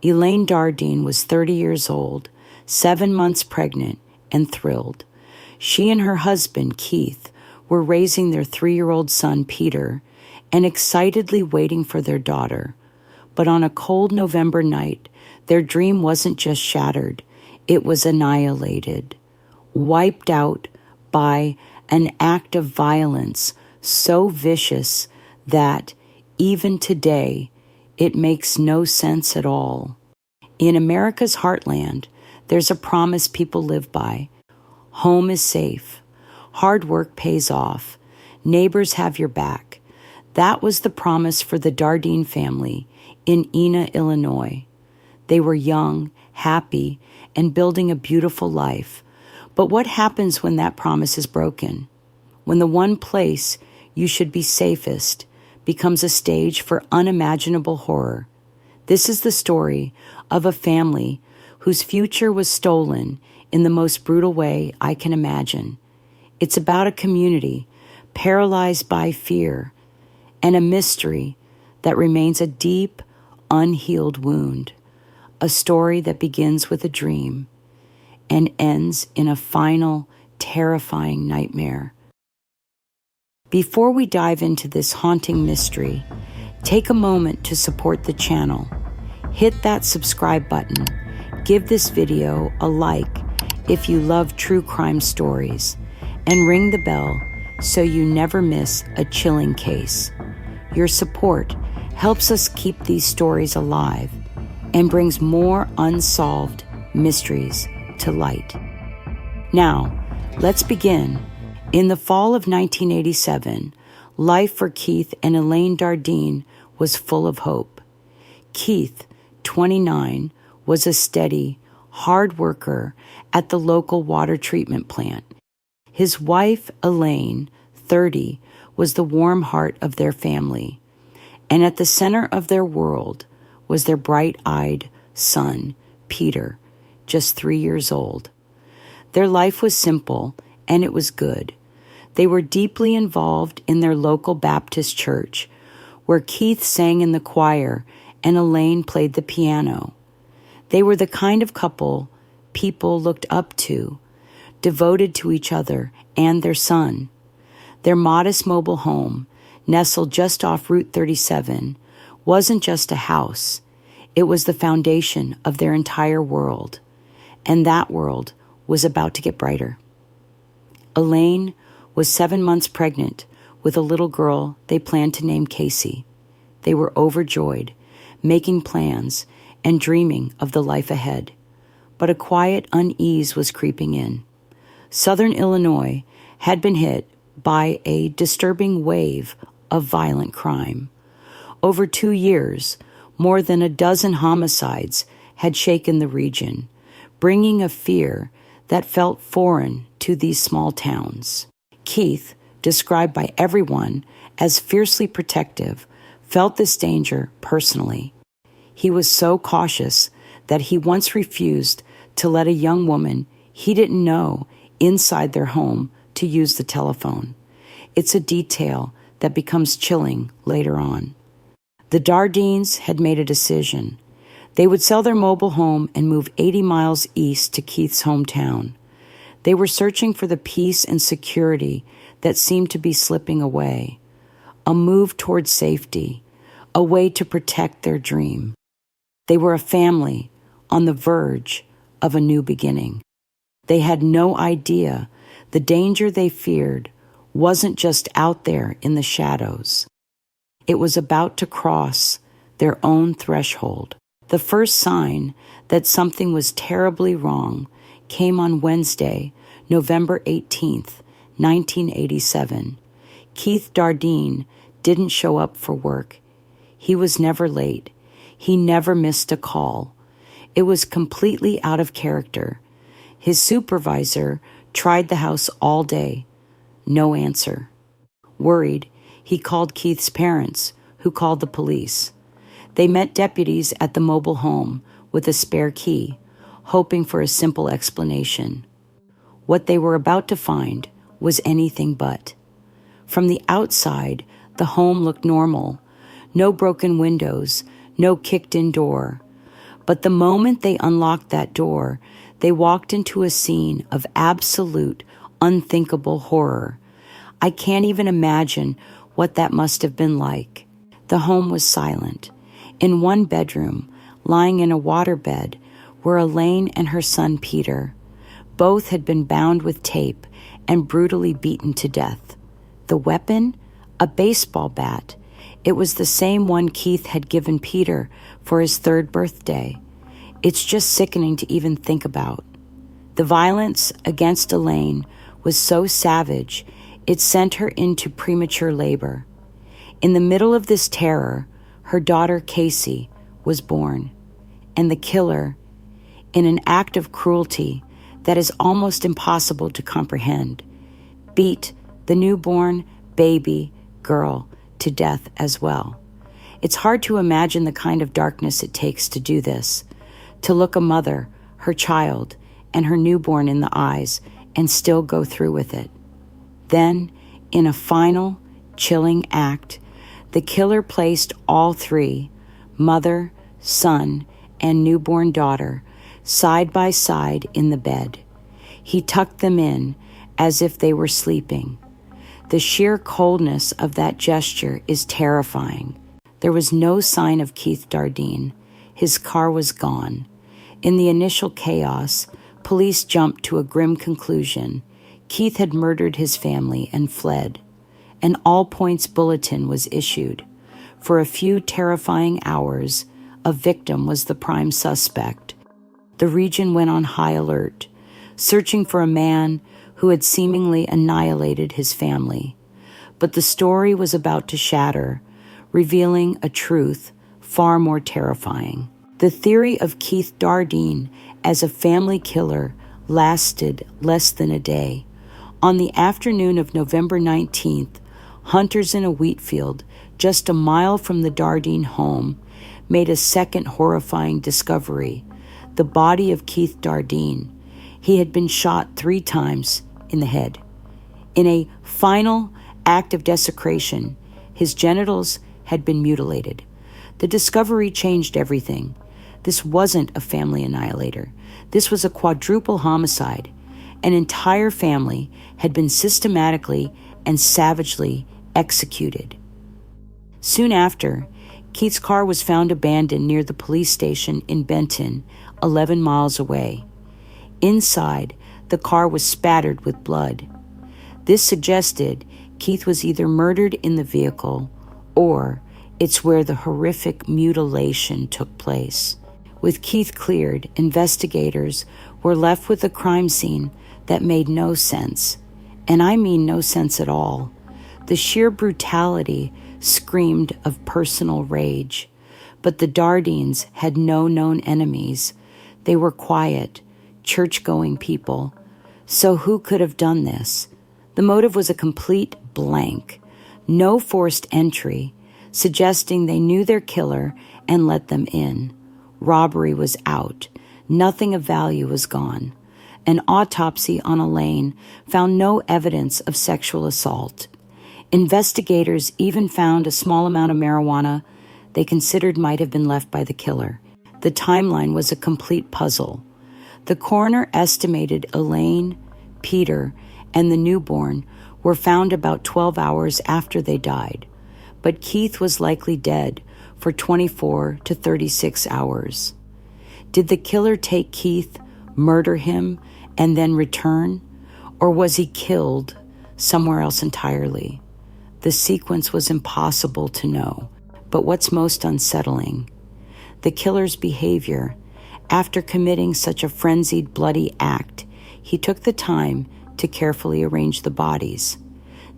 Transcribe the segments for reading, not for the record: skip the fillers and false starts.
Elaine Dardeen was 30 years old, 7 months pregnant, and thrilled. She and her husband, Keith, were raising their 3-year-old son, Peter, and excitedly waiting for their daughter. But on a cold November night, their dream wasn't just shattered, it was annihilated, wiped out by an act of violence so vicious that, even today, it makes no sense at all. In America's heartland, there's a promise people live by. Home is safe. Hard work pays off. Neighbors have your back. That was the promise for the Dardeen family in Enna, Illinois. They were young, happy, and building a beautiful life. But what happens when that promise is broken? When the one place you should be safest becomes a stage for unimaginable horror. This is the story of a family whose future was stolen in the most brutal way I can imagine. It's about a community paralyzed by fear and a mystery that remains a deep, unhealed wound. A story that begins with a dream and ends in a final, terrifying nightmare. Before we dive into this haunting mystery, take a moment to support the channel. Hit that subscribe button. Give this video a like if you love true crime stories, and ring the bell so you never miss a chilling case. Your support helps us keep these stories alive and brings more unsolved mysteries to light. Now, let's begin. In the fall of 1987, life for Keith and Elaine Dardeen was full of hope. Keith, 29, was a steady, hard worker at the local water treatment plant. His wife, Elaine, 30, was the warm heart of their family. And at the center of their world was their bright-eyed son, Peter, just 3 years old. Their life was simple, and it was good. They were deeply involved in their local Baptist church, where Keith sang in the choir and Elaine played the piano. They were the kind of couple people looked up to, devoted to each other and their son. Their modest mobile home, nestled just off Route 37, wasn't just a house. It was the foundation of their entire world, and that world was about to get brighter. Elaine was 7 months pregnant with a little girl they planned to name Casey. They were overjoyed, making plans and dreaming of the life ahead. But a quiet unease was creeping in. Southern Illinois had been hit by a disturbing wave of violent crime. Over 2 years, more than a dozen homicides had shaken the region, bringing a fear that felt foreign to these small towns. Keith, described by everyone as fiercely protective, felt this danger personally. He was so cautious that he once refused to let a young woman he didn't know inside their home to use the telephone. It's a detail that becomes chilling later on. The Dardeens had made a decision. They would sell their mobile home and move 80 miles east to Keith's hometown. They were searching for the peace and security that seemed to be slipping away, a move towards safety, a way to protect their dream. They were a family on the verge of a new beginning. They had no idea the danger they feared wasn't just out there in the shadows. It was about to cross their own threshold. The first sign that something was terribly wrong came on Wednesday, November 18th, 1987. Keith Dardeen didn't show up for work. He was never late. He never missed a call. It was completely out of character. His supervisor tried the house all day. No answer. Worried, he called Keith's parents, who called the police. They met deputies at the mobile home with a spare key, hoping for a simple explanation. What they were about to find was anything but. From the outside, the home looked normal. No broken windows, no kicked-in door. But the moment they unlocked that door, they walked into a scene of absolute, unthinkable horror. I can't even imagine what that must have been like. The home was silent. In one bedroom, lying in a waterbed, were Elaine and her son Peter. Both had been bound with tape and brutally beaten to death. The weapon? A baseball bat. It was the same one Keith had given Peter for his 3rd birthday. It's just sickening to even think about. The violence against Elaine was so savage, it sent her into premature labor. In the middle of this terror, her daughter Casey was born, and the killer, in an act of cruelty that is almost impossible to comprehend, beat the newborn baby girl to death as well. It's hard to imagine the kind of darkness it takes to do this, to look a mother, her child, and her newborn in the eyes and still go through with it. Then, in a final, chilling act, the killer placed all 3, mother, son, and newborn daughter, side by side in the bed. He tucked them in as if they were sleeping. The sheer coldness of that gesture is terrifying. There was no sign of Keith Dardeen. His car was gone. In the initial chaos, police jumped to a grim conclusion. Keith had murdered his family and fled. An all-points bulletin was issued. For a few terrifying hours, a victim was the prime suspect. The region went on high alert, searching for a man who had seemingly annihilated his family. But the story was about to shatter, revealing a truth far more terrifying. The theory of Keith Dardeen as a family killer lasted less than a day. On the afternoon of November 19th, hunters in a wheat field just a mile from the Dardeen home made a second horrifying discovery: the body of Keith Dardeen. He had been shot 3 times in the head. In a final act of desecration, his genitals had been mutilated. The discovery changed everything. This wasn't a family annihilator. This was a quadruple homicide. An entire family had been systematically and savagely executed. Soon after, Keith's car was found abandoned near the police station in Benton, 11 miles away. Inside, the car was spattered with blood. This suggested Keith was either murdered in the vehicle or it's where the horrific mutilation took place. With Keith cleared, investigators were left with a crime scene that made no sense, and I mean no sense at all. The sheer brutality screamed of personal rage, but the Dardeens had no known enemies. They were quiet, church-going people. So who could have done this? The motive was a complete blank. No forced entry, suggesting they knew their killer and let them in. Robbery was out. Nothing of value was gone. An autopsy on Elaine found no evidence of sexual assault. Investigators even found a small amount of marijuana they considered might have been left by the killer. The timeline was a complete puzzle. The coroner estimated Elaine, Peter, and the newborn were found about 12 hours after they died, but Keith was likely dead for 24 to 36 hours. Did the killer take Keith, murder him, and then return? Or was he killed somewhere else entirely? The sequence was impossible to know, but what's most unsettling? The killer's behavior. After committing such a frenzied, bloody act, he took the time to carefully arrange the bodies.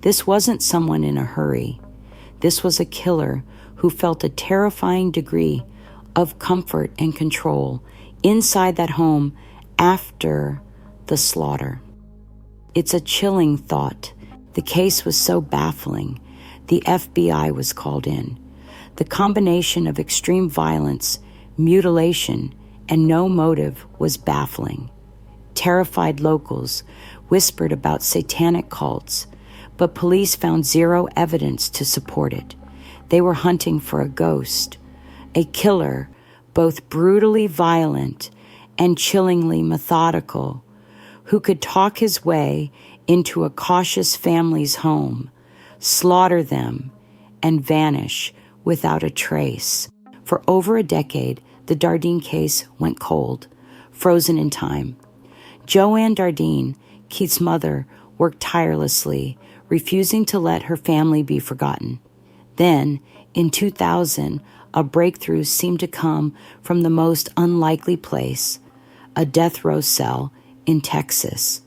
This wasn't someone in a hurry. This was a killer who felt a terrifying degree of comfort and control inside that home after the slaughter. It's a chilling thought. The case was so baffling. The FBI was called in. The combination of extreme violence, mutilation, and no motive was baffling. Terrified locals whispered about satanic cults, but police found zero evidence to support it. They were hunting for a ghost, a killer, both brutally violent and chillingly methodical, who could talk his way into a cautious family's home, slaughter them, and vanish without a trace. For over a decade, the Dardeen case went cold, frozen in time. Joanne Dardeen, Keith's mother, worked tirelessly, refusing to let her family be forgotten. Then, in 2000, a breakthrough seemed to come from the most unlikely place, a death row cell in Texas.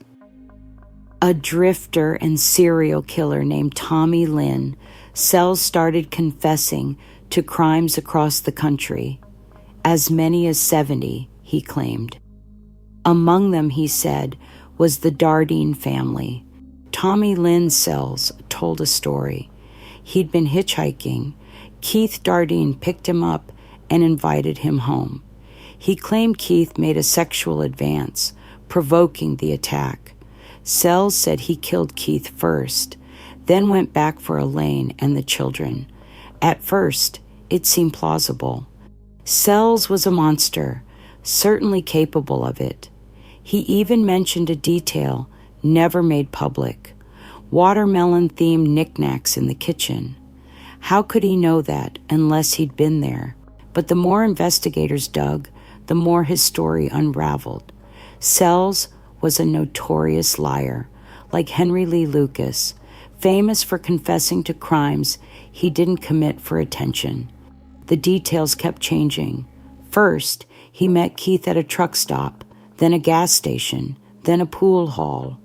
A drifter and serial killer named Tommy Lynn Sells started confessing to crimes across the country, as many as 70, he claimed. Among them, he said, was the Dardeen family. Tommy Lynn Sells told a story. He'd been hitchhiking. Keith Dardeen picked him up and invited him home. He claimed Keith made a sexual advance, provoking the attack. Sells said he killed Keith first, then went back for Elaine and the children. At first, it seemed plausible. Sells was a monster, certainly capable of it. He even mentioned a detail never made public: watermelon-themed knickknacks in the kitchen. How could he know that unless he'd been there? But the more investigators dug, the more his story unraveled. Sells was a notorious liar, like Henry Lee Lucas, famous for confessing to crimes he didn't commit for attention. The details kept changing. First, he met Keith at a truck stop, then a gas station, then a pool hall.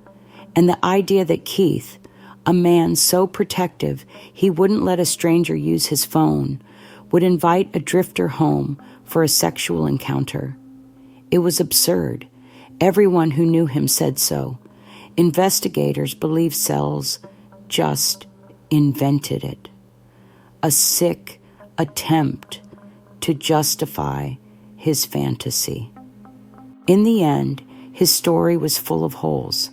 And the idea that Keith, a man so protective he wouldn't let a stranger use his phone, would invite a drifter home for a sexual encounter. It was absurd. Everyone who knew him said so. Investigators believe Sells just invented it. A sick attempt to justify his fantasy. In the end, his story was full of holes.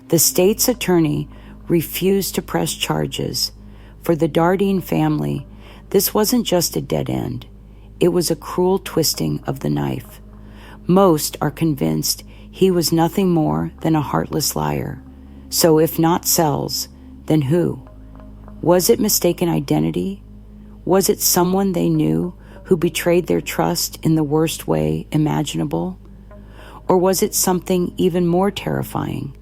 The state's attorney refused to press charges. For the Dardeen family, this wasn't just a dead end. It was a cruel twisting of the knife. Most are convinced he was nothing more than a heartless liar. So if not Sells, then who? Was it mistaken identity? Was it someone they knew who betrayed their trust in the worst way imaginable? Or was it something even more terrifying?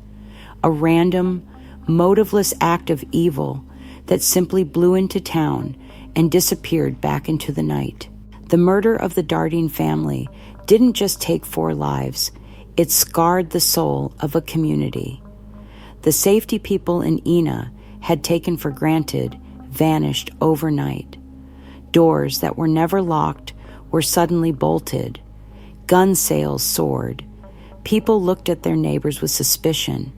A random, motiveless act of evil that simply blew into town and disappeared back into the night. The murder of the Dardeen family didn't just take 4 lives, it scarred the soul of a community. The safety people in Ina had taken for granted vanished overnight. Doors that were never locked were suddenly bolted. Gun sales soared. People looked at their neighbors with suspicion.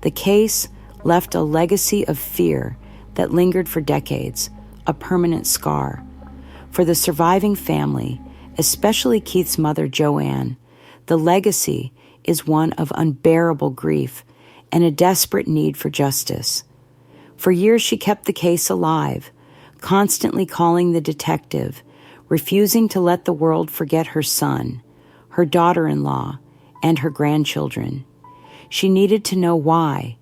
The case left a legacy of fear that lingered for decades, a permanent scar. For the surviving family, especially Keith's mother, Joanne, the legacy is one of unbearable grief and a desperate need for justice. For years, she kept the case alive, constantly calling the detective, refusing to let the world forget her son, her daughter-in-law, and her grandchildren. She needed to know why,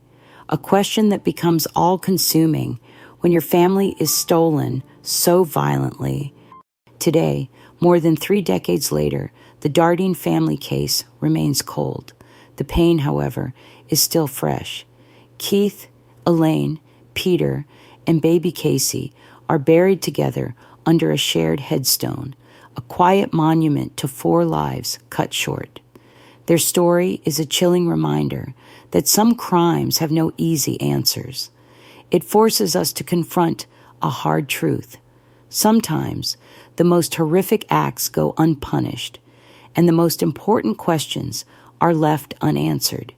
a question that becomes all-consuming when your family is stolen so violently. Today, more than 3 decades later, the Dardeen family case remains cold. The pain, however, is still fresh. Keith, Elaine, Peter, and baby Casey are buried together under a shared headstone, a quiet monument to 4 lives cut short. Their story is a chilling reminder that some crimes have no easy answers. It forces us to confront a hard truth. Sometimes the most horrific acts go unpunished, and the most important questions are left unanswered.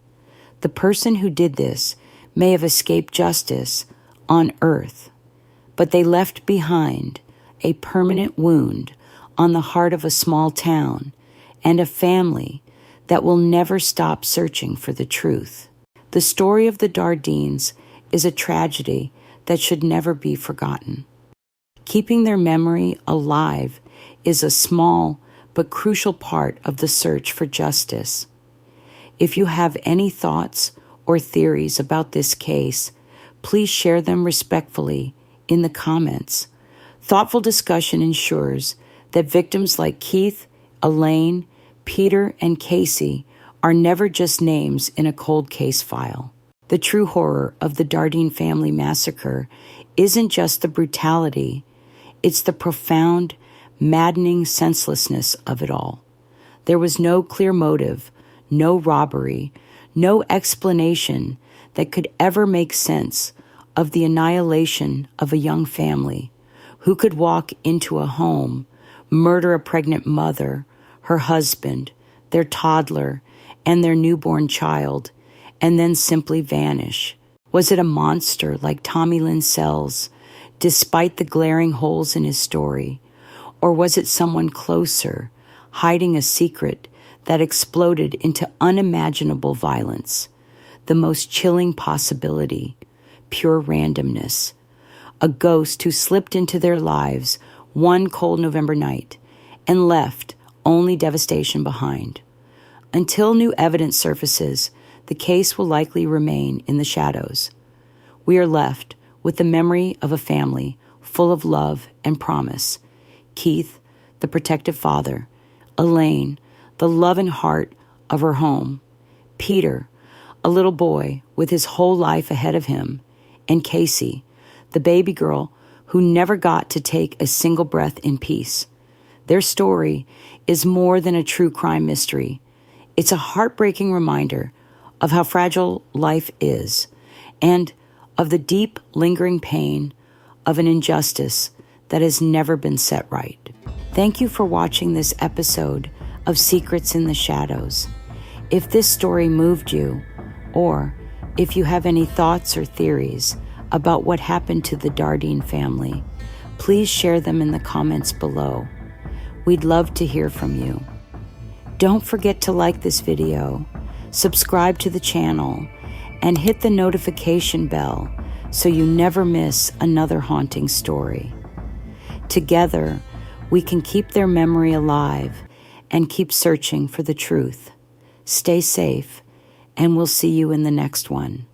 The person who did this may have escaped justice on earth, but they left behind a permanent wound on the heart of a small town and a family that will never stop searching for the truth. The story of the Dardeens is a tragedy that should never be forgotten. Keeping their memory alive is a small but crucial part of the search for justice. If you have any thoughts or theories about this case, please share them respectfully in the comments. Thoughtful discussion ensures that victims like Keith, Elaine, Peter, and Casey are never just names in a cold case file. The true horror of the Dardeen family massacre isn't just the brutality, it's the profound, maddening senselessness of it all. There was no clear motive, no robbery, no explanation that could ever make sense of the annihilation of a young family who could walk into a home, murder a pregnant mother, her husband, their toddler, and their newborn child, and then simply vanish. Was it a monster like Tommy Lynn Sells, despite the glaring holes in his story? Or was it someone closer, hiding a secret that exploded into unimaginable violence? The most chilling possibility, pure randomness. A ghost who slipped into their lives one cold November night and left only devastation behind. Until new evidence surfaces, the case will likely remain in the shadows. We are left with the memory of a family full of love and promise. Keith, the protective father. Elaine, the loving heart of her home. Peter, a little boy with his whole life ahead of him. And Casey, the baby girl who never got to take a single breath in peace. Their story is more than a true crime mystery. It's a heartbreaking reminder of how fragile life is and of the deep, lingering pain of an injustice that has never been set right. Thank you for watching this episode of Secrets in the Shadows. If this story moved you, or if you have any thoughts or theories about what happened to the Dardeen family, please share them in the comments below. We'd love to hear from you. Don't forget to like this video, subscribe to the channel, and hit the notification bell so you never miss another haunting story. Together, we can keep their memory alive and keep searching for the truth. Stay safe, and we'll see you in the next one.